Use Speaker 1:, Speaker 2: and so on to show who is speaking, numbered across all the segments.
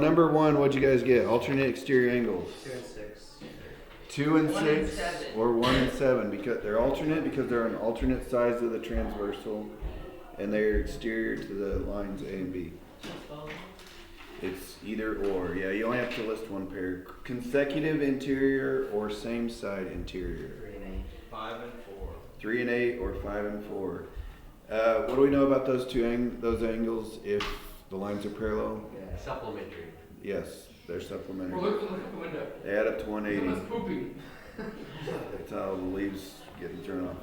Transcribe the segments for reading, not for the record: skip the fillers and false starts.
Speaker 1: Number one, what'd you guys get? Alternate exterior angles.
Speaker 2: 2 and 6.
Speaker 1: 2 and
Speaker 3: 1 and
Speaker 1: 6
Speaker 3: 7.
Speaker 1: or 1 and 7 because they're alternate because they're on alternate sides of the transversal and they're exterior to the lines A and B. It's either or. Yeah, you only have to list one pair. Consecutive interior or same side interior.
Speaker 2: 3 and 8.
Speaker 4: 5 and 4.
Speaker 1: 3 and 8 or 5 and 4. What do we know about those those angles if the lines are parallel?
Speaker 2: Yeah.
Speaker 4: Supplementary.
Speaker 1: Yes, they're supplementary.
Speaker 3: Well, look at the window.
Speaker 1: They add up to 180.
Speaker 3: Someone's pooping.
Speaker 1: That's how the leaves get thrown off.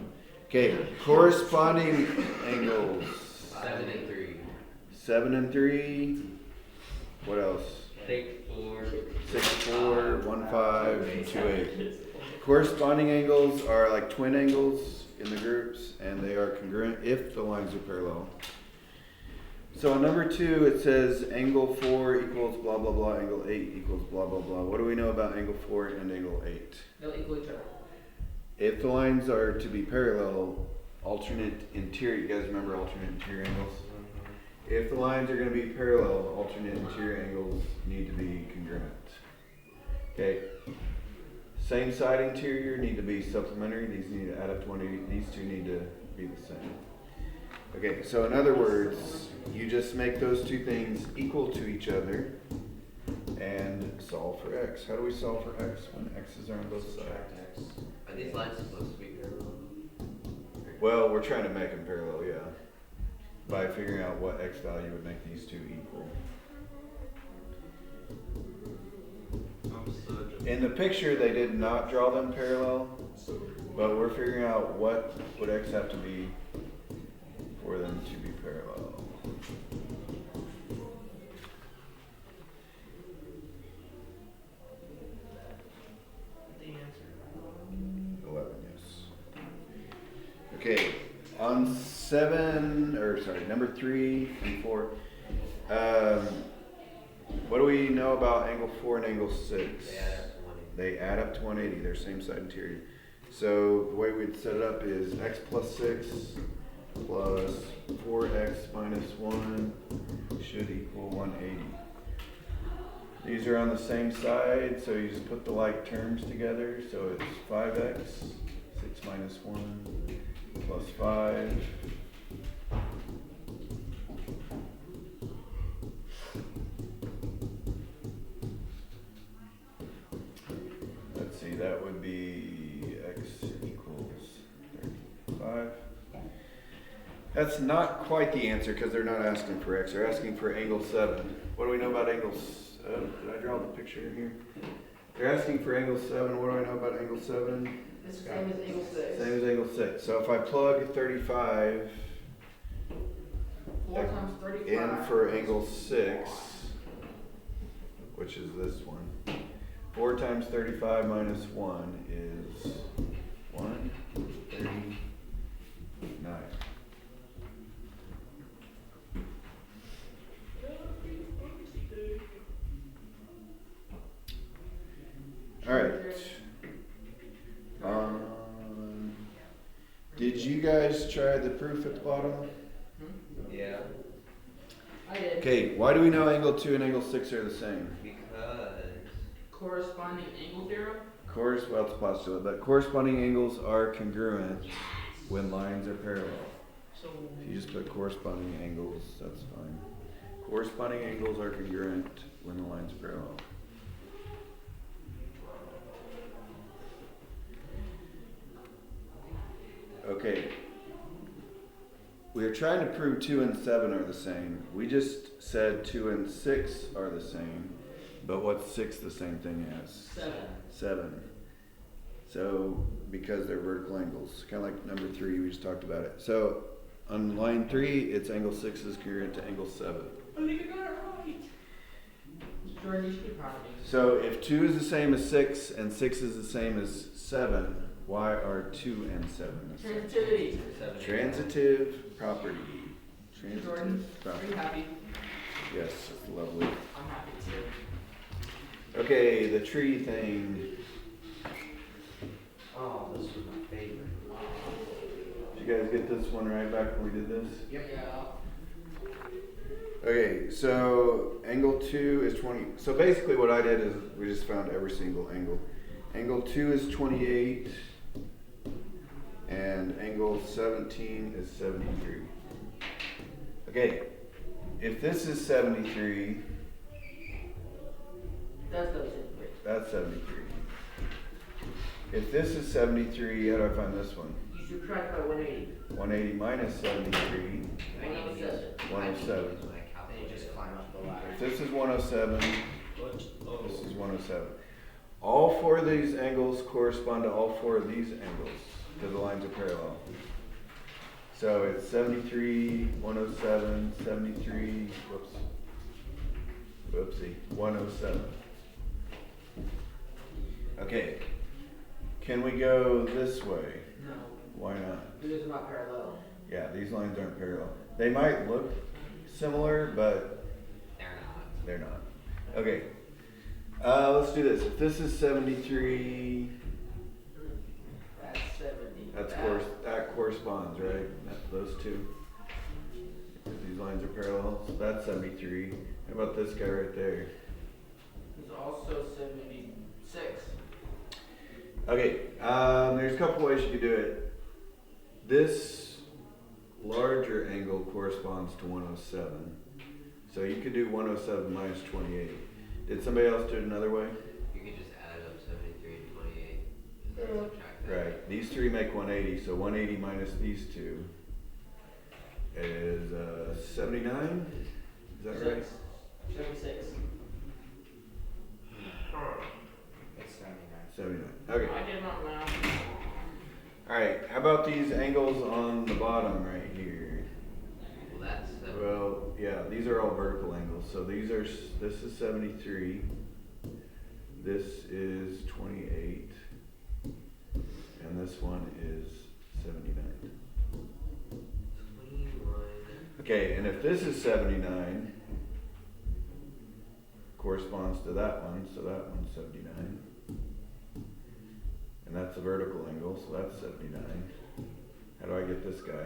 Speaker 1: Okay, corresponding angles.
Speaker 4: 7 and 3.
Speaker 1: 7 and 3. What else?
Speaker 4: 6, 4.
Speaker 1: 6, 4, 1, 5, 2, 8. Corresponding angles are like twin angles in the groups, and they are congruent if the lines are parallel. So on number 2, it says angle 4 equals blah blah blah, angle 8 equals blah blah blah. What do we know about angle 4 and angle 8?
Speaker 3: They'll equal each other.
Speaker 1: If the lines are to be parallel, alternate interior, you guys remember alternate interior angles? If the lines are going to be parallel, alternate interior angles need to be congruent. Okay. Same side interior need to be supplementary. These need to add up to 180. These two need to be the same. Okay, so in other words, you just make those two things equal to each other and solve for x. How do we solve for x when x's are on both sides?
Speaker 4: Are these lines supposed to be parallel?
Speaker 1: Well, we're trying to make them parallel, yeah. By figuring out what x value would make these two equal. In the picture, they did not draw them parallel, but we're figuring out what would x have to be for them to be parallel.
Speaker 3: The answer.
Speaker 1: 11, yes. Okay, on number 3 and 4. What do we know about angle 4 and angle 6?
Speaker 4: They add up to 180.
Speaker 1: They add up to 180. They're same side interior. So the way we'd set it up is x plus 6 plus 4x minus 1 should equal 180. These are on the same side, so you just put the like terms together. So it's 5x, 6 minus 1 plus 5. Let's see, that would be x equals 35. That's not quite the answer because they're not asking for x. They're asking for angle 7. What do we know about angles? Did I draw the picture here? They're asking for angle 7. What do I know about angle 7?
Speaker 3: It's the same as angle 6.
Speaker 1: Same as angle 6. So if I plug 35
Speaker 3: 4 times 35.
Speaker 1: in for angle 6, which is this one, 4 times 35 minus 1 is 139. All right. Did you guys try the proof at the bottom?
Speaker 4: Yeah.
Speaker 3: I did.
Speaker 1: Okay, why do we know angle 2 and angle 6 are the same?
Speaker 4: Because
Speaker 3: Corresponding angle theorem.
Speaker 1: Well, it's a postulate, but corresponding angles are congruent when lines are parallel.
Speaker 3: So
Speaker 1: If you just put corresponding angles, that's fine. Corresponding angles are congruent when the lines are parallel. Okay. We are trying to prove 2 and 7 are the same. We just said 2 and 6 are the same, but what's 6 the same thing as?
Speaker 3: 7.
Speaker 1: 7. So, because they're vertical angles, kind of like number 3, we just talked about it. So, on line 3, it's angle 6 is congruent to angle 7.
Speaker 3: I think I got it right. Jordan, you should be proud of me.
Speaker 1: So, if 2 is the same as 6 and 6 is the same as 7, why are 2 and 7 the same?
Speaker 3: Transitivity.
Speaker 4: 7.
Speaker 1: Transitive property.
Speaker 3: Jordan,
Speaker 1: Transitive
Speaker 3: are you
Speaker 1: property.
Speaker 3: happy?
Speaker 1: Yes, it's lovely.
Speaker 3: I'm happy too.
Speaker 1: Okay, the tree thing.
Speaker 2: Oh, this was my favorite.
Speaker 1: Did you guys get this one right back when we did this?
Speaker 3: Yeah.
Speaker 1: Okay, so angle 2 is 20. So basically what I did is we just found every single angle. Angle 2 is 28 and angle 17 is 73. Okay, if this is 73,
Speaker 3: That's those in quick.
Speaker 1: that's 73. If this is 73, how do I find this one?
Speaker 3: You subtract by 180.
Speaker 1: 180 minus 73,
Speaker 3: 107.
Speaker 1: 107.
Speaker 2: Then you just climb up the ladder.
Speaker 1: If this is 107, this is 107. All four of these angles correspond to all four of these angles because the lines are parallel. So it's 73, 107, 73, whoopsie, 107. Okay, can we go this way?
Speaker 3: No,
Speaker 1: Why not?
Speaker 3: because it's not parallel.
Speaker 1: Yeah, these lines aren't parallel. They might look similar, but
Speaker 4: They're not.
Speaker 1: they're not. Okay, let's do this. If this is 73,
Speaker 3: That's 70.
Speaker 1: that corresponds, right? Those two. These lines are parallel, so that's 73. How about this guy right there?
Speaker 3: It's also 76.
Speaker 1: Okay, there's a couple ways you could do it. This larger angle corresponds to 107. So you could do 107 minus 28. Did somebody else do it another way?
Speaker 4: You could just add up 73 and 28 and then subtract that.
Speaker 1: Right. These three make 180, so 180 minus these two is 79. Is that right?
Speaker 3: 76.
Speaker 2: It's 79.
Speaker 1: 79. Okay.
Speaker 3: I did not math.
Speaker 1: Alright, how about these angles on the bottom right here?
Speaker 4: Well, that's
Speaker 1: Well, yeah, these are all vertical angles. So these are, this is 73. This is 28. And this one is 79.
Speaker 4: 21.
Speaker 1: Okay, and if this is 79, corresponds to that one, so that one's 79. And that's a vertical angle, so that's 79. How do I get this guy?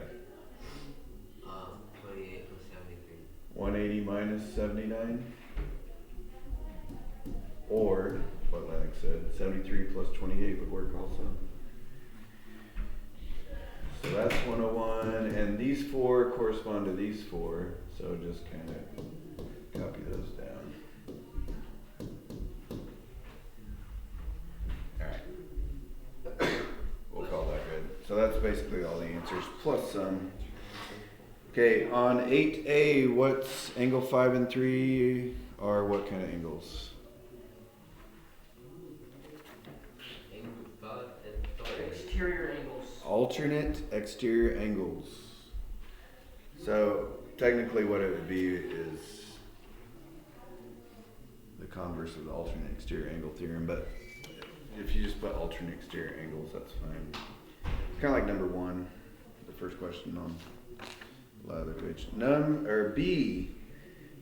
Speaker 4: 28 plus 73.
Speaker 1: 180 minus 79? Or, what Lennox said, 73 plus 28 would work also. So that's 101, and these four correspond to these four, so just kind of copy those down. Alright. We'll call that good. So that's basically all the answers, plus some. Okay, on 8A, what's angle 5 and 3 are what kind of angles?
Speaker 3: Exterior angles.
Speaker 1: Alternate exterior angles. So technically what it would be is the converse of the alternate exterior angle theorem, but if you just put alternate exterior angles, that's fine. It's kind of like number 1, the first question on the other page. B,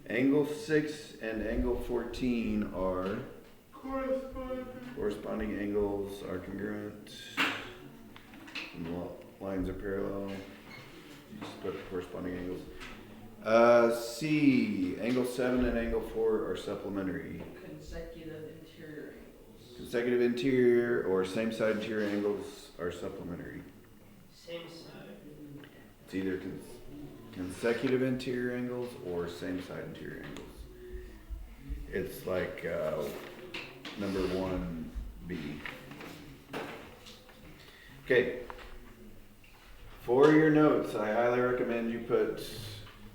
Speaker 1: angle 6 and angle 14 are corresponding angles are congruent. And the lines are parallel. You just put corresponding angles. C, angle 7 and angle 4 are supplementary.
Speaker 3: Consecutive interior angles.
Speaker 1: Consecutive interior or same side interior angles are supplementary.
Speaker 3: Same side.
Speaker 1: It's either consecutive interior angles or same side interior angles. It's like number 1B. Okay. For your notes, I highly recommend you put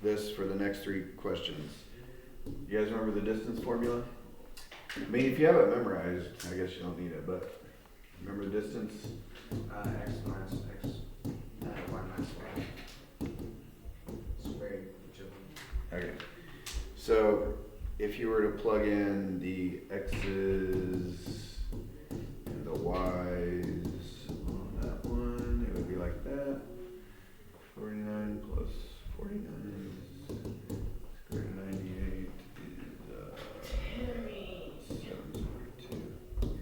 Speaker 1: this for the next 3 questions. You guys remember the distance formula? I mean, if you have it memorized, I guess you don't need it, but remember the distance?
Speaker 2: X minus X, Y minus Y. Squared each of them.
Speaker 1: Okay. So if you were to plug in the X's and the Y's on that one, it would be like that. 49 plus 49 square root of 98 is 742.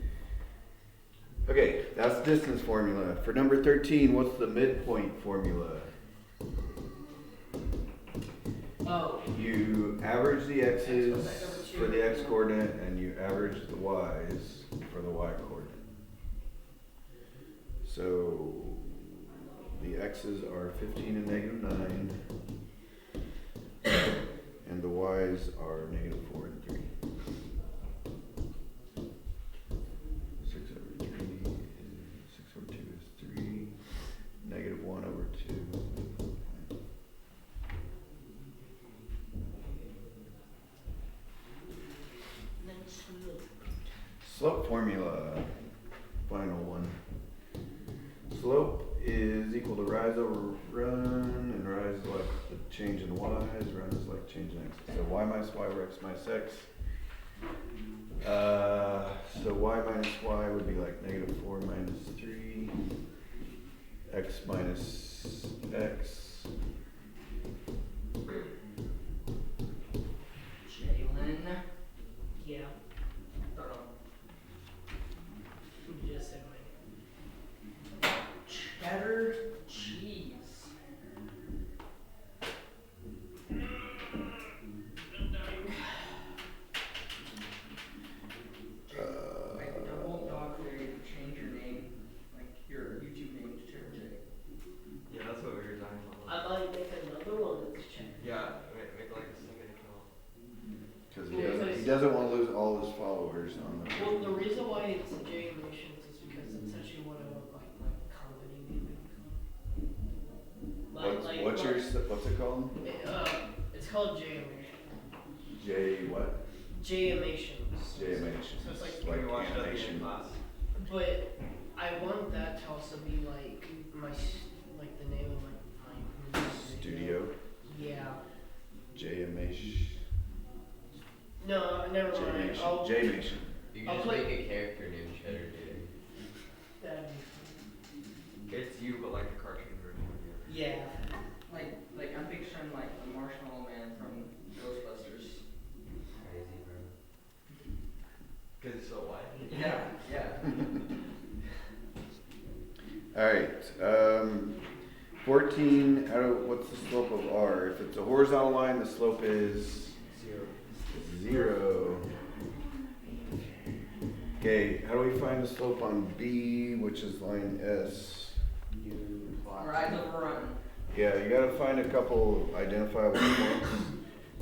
Speaker 1: Okay, that's the distance formula. For number 13, what's the midpoint formula?
Speaker 3: Oh,
Speaker 1: you average the x's for the x coordinate and you average the y's for the y coordinate. So the x's are 15 and -9, and the y's are -4 and 3. 6 over 3 is 6 over 2 is 3, -1 over 2. Slope formula, final one. Slope is equal to rise over run, and rise is like the change in y's, run is like change in x. So y minus y over x minus x. So y minus y would be like -4 minus 3, x minus x.
Speaker 3: Jalen. Yeah. Don't know. You just said my name. Cheddar cheese.
Speaker 5: Like the whole dog creator, change your name, like your YouTube name to Ch3.
Speaker 2: Yeah, that's what we were talking about.
Speaker 3: I might make another one that's cheddar.
Speaker 2: Yeah, make like a second account.
Speaker 1: Because he doesn't want to lose all his followers on the.
Speaker 3: Well, the reason why it's a J Emotions is because it's actually what I want like my company name to become.
Speaker 1: What's it called?
Speaker 3: It's called J Emotions.
Speaker 1: J what?
Speaker 3: J Emotions.
Speaker 1: J animation.
Speaker 3: So it's like
Speaker 2: We watched that in
Speaker 1: animation.
Speaker 2: class.
Speaker 3: But I want that to also be like like the name of my
Speaker 1: Studio.
Speaker 3: Yeah.
Speaker 1: J animation.
Speaker 3: No, never mind.
Speaker 1: J animation.
Speaker 4: You
Speaker 3: I'll
Speaker 4: can just
Speaker 3: play-
Speaker 4: make a character named Cheddar, dude.
Speaker 3: That'd
Speaker 2: It's you, but like a cartoon version of you.
Speaker 3: be, yeah.
Speaker 5: Like I'm picturing like the Marshmallow Man from Ghostbusters.
Speaker 4: Crazy, bro.
Speaker 2: Cause it's so wide.
Speaker 5: Yeah, yeah.
Speaker 1: Alright, 14, what's the slope of R? If it's a horizontal line, the slope is 0. Okay, how do we find the slope on B, which is line S?
Speaker 2: You plot.
Speaker 5: Rise over run.
Speaker 1: Yeah, you gotta find a couple identifiable points.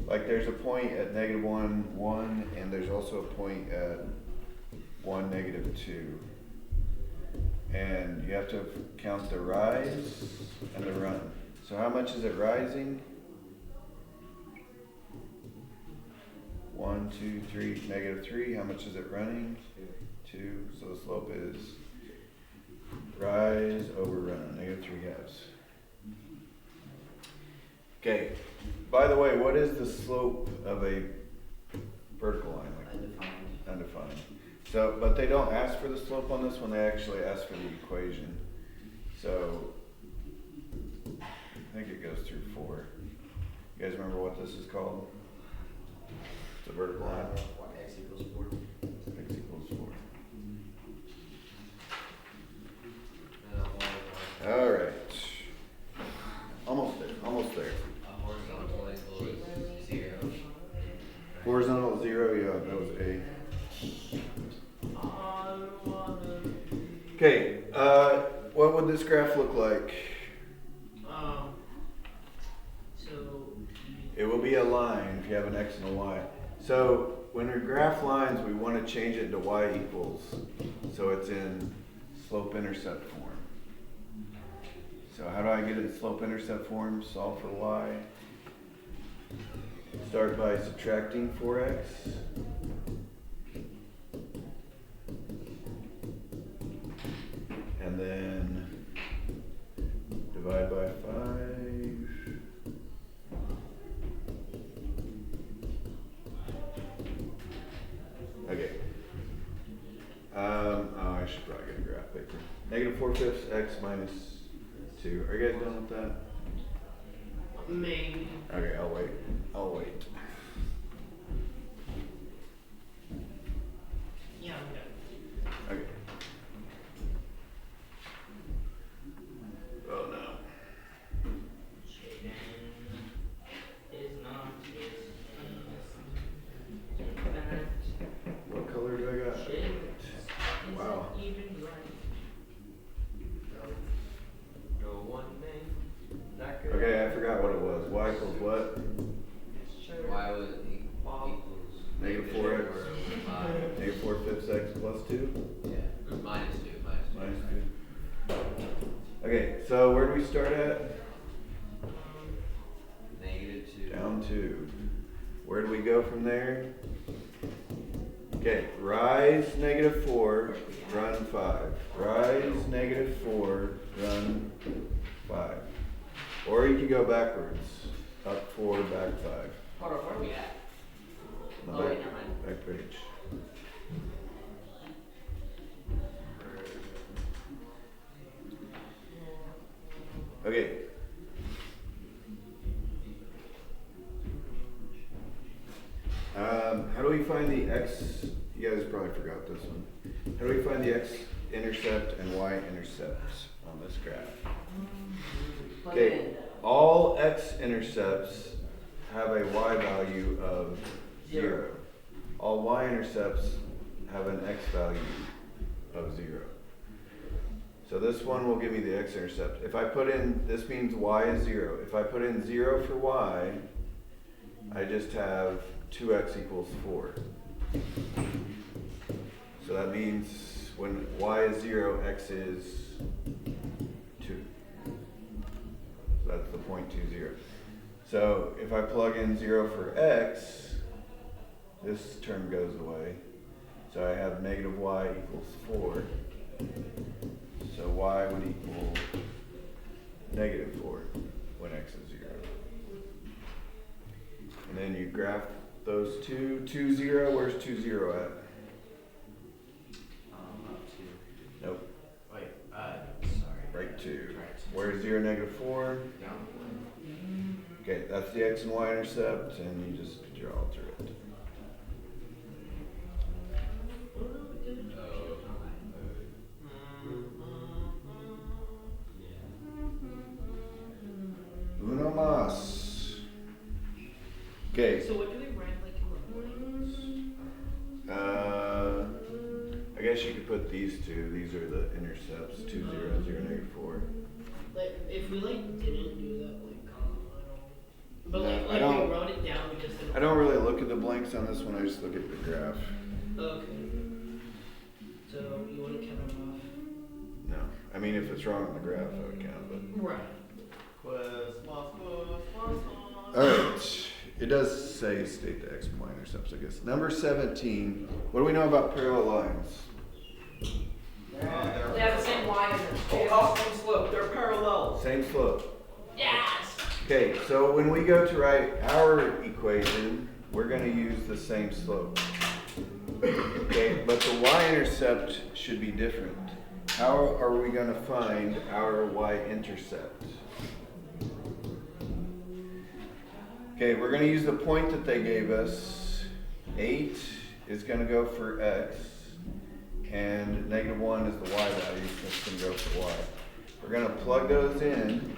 Speaker 1: Like there's a point at -1, 1, and there's also a point at 1, -2. And you have to count the rise and the run. So how much is it rising? 1, 2, 3, -3. How much is it running? 2. So the slope is rise over run, -3/2. Okay. By the way, what is the slope of a vertical line? Like undefined. So, but they don't ask for the slope on this one. They actually ask for the equation. So I think it goes through 4. You guys remember what this is called? It's a vertical line.
Speaker 2: X equals 4.
Speaker 1: X equals 4. All right. Almost there. Almost there.
Speaker 4: A horizontal angle is 0.
Speaker 1: Horizontal 0. Yeah, that was A. Okay. What would this graph look like?
Speaker 3: So
Speaker 1: It will be a line if you have an X and a Y. So when we graph lines, we want to change it to Y equals. So it's in slope-intercept form. So how do I get it in slope-intercept form? Solve for Y. Start by subtracting 4x. And then divide by 5. Okay. Oh, I should probably get a graph paper. -4/5 x minus 2. Are you guys done with that?
Speaker 3: maybe.
Speaker 1: Okay, I'll wait. I'll wait.
Speaker 3: Yeah, I'm good.
Speaker 1: Okay. Oh no.
Speaker 5: Jaden is not his
Speaker 1: Wow.
Speaker 5: Even right.
Speaker 2: No one name. That good.
Speaker 1: Okay, I forgot what it was. Y equals what?
Speaker 4: Y was equals
Speaker 1: Negative 4x.
Speaker 4: over 5.
Speaker 1: Negative 4/5 x plus 2?
Speaker 4: Yeah, minus 2,
Speaker 1: Minus 2. Okay, so where do we start at?
Speaker 4: -2.
Speaker 1: Down 2. Where do we go from there? Okay, rise -4, run 5. Rise -4, run 5. Or you can go backwards. Up 4, back 5.
Speaker 5: Hold on, where are we at?
Speaker 1: On
Speaker 5: Oh,
Speaker 1: the
Speaker 5: wait,
Speaker 1: back,
Speaker 5: never mind.
Speaker 1: back page. Okay. How do we find the x? You guys probably forgot this one. How do we find the x-intercept and y-intercept on this graph? Okay, all x-intercepts have a y value of 0. All y-intercepts have an x value of 0. So this one will give me the x-intercept. If I put in, this means y is 0. If I put in 0 for y, I just have 2x equals 4. So that means when y is 0, x is 2. So that's the 0.20. So if I plug in 0 for x, this term goes away. So I have negative y equals 4. So y would equal negative 4 when x is 0. And then you graph those two. 2, 0, where's 2, 0 at?
Speaker 4: Up 2.
Speaker 1: Nope,
Speaker 4: Wait, sorry.
Speaker 1: right 2.
Speaker 4: Right.
Speaker 1: Where's 0, negative 4?
Speaker 4: Down
Speaker 1: Okay, that's the x and y intercept, and you just draw through it.
Speaker 4: 1.
Speaker 1: Uno más. Okay,
Speaker 3: So what do we write like in the lines?
Speaker 1: I guess you could put these two. These are the intercepts, 2, 0, 0, negative 4.
Speaker 3: Like if we like didn't do that, like I don't. But
Speaker 1: No,
Speaker 3: like
Speaker 1: I don't-
Speaker 3: we wrote it down, we just didn't.
Speaker 1: I don't really look at the blanks on this one, I just look at the graph.
Speaker 3: Okay. So you want to count it off?
Speaker 1: No, I mean if it's wrong on the graph, I would count, but.
Speaker 3: Right.
Speaker 1: Alright, it does say state the x and y intercepts, I guess. Number 17, what do we know about parallel lines?
Speaker 5: They have the same y in
Speaker 2: Oh, same slope. They're parallel.
Speaker 1: Same slope.
Speaker 5: Yes!
Speaker 1: Okay, so when we go to write our equation, we're going to use the same slope. Okay, but the y-intercept should be different. How are we going to find our y-intercept? Okay, we're going to use the point that they gave us. 8 is going to go for x, and negative 1 is the y value, so it's going to go for y. We're going to plug those in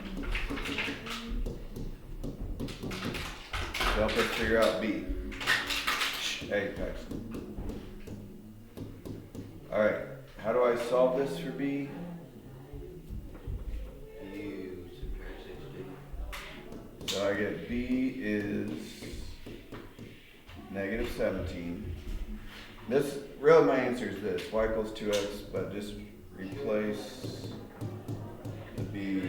Speaker 1: to help us figure out b. Hey, Paxton. Alright, how do I solve this for b?
Speaker 4: You subtract 60.
Speaker 1: So I get b is negative 17. This, really my answer is this, y equals 2x, but just replace the b